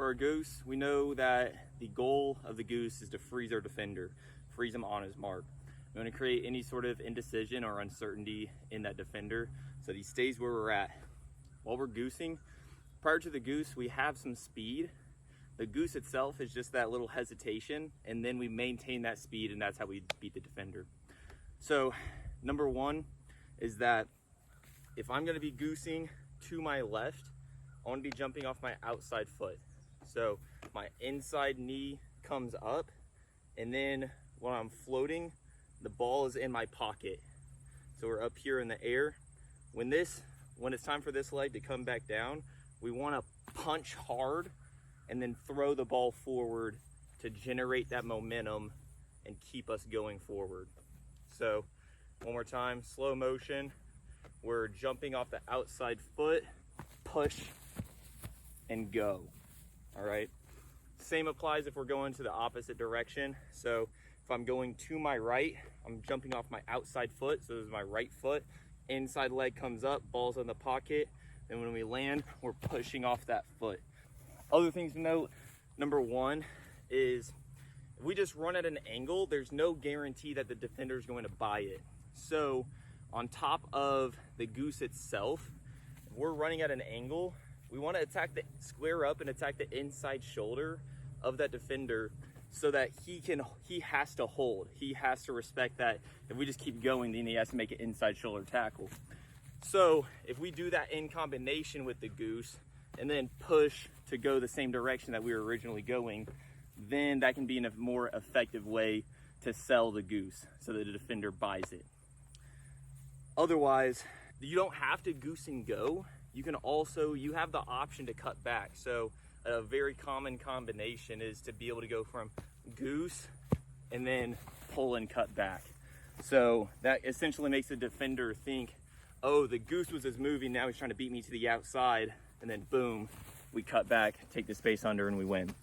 for our goose, we know that the goal of the goose is to freeze our defender, freeze him on his mark. We want to create any sort of indecision or uncertainty in that defender so that he stays where we're at. While we're goosing, prior to the goose, we have some speed. The goose itself is just that little hesitation, and then we maintain that speed, and that's how we beat the defender. So number one is that if I'm going to be goosing to my left, I want to be jumping off my outside foot. So my inside knee comes up, and then when I'm floating, the ball is in my pocket. So we're up here in the air. When it's time for this leg to come back down, we want to punch hard and then throw the ball forward to generate that momentum and keep us going forward. So one more time, slow motion. We're jumping off the outside foot, push and go. All right. Same applies if we're going to the opposite direction. So if I'm going to my right, I'm jumping off my outside foot. So this is my right foot. Inside leg comes up, ball's in the pocket. And when we land, we're pushing off that foot. Other things to note, number one is if we just run at an angle, there's no guarantee that the defender is going to buy it. So on top of the goose itself, if we're running at an angle, we want to square up and attack the inside shoulder of that defender so that he has to hold. He has to respect that if we just keep going, then he has to make an inside shoulder tackle. So if we do that in combination with the goose and then push to go the same direction that we were originally going, then that can be a more effective way to sell the goose so that the defender buys it. Otherwise, you don't have to goose and go. You have the option to cut back. So a very common combination is to be able to go from goose and then pull and cut back. So that essentially makes the defender think, oh, the goose was just moving, now he's trying to beat me to the outside, and then boom, we cut back, take the space under, and we win.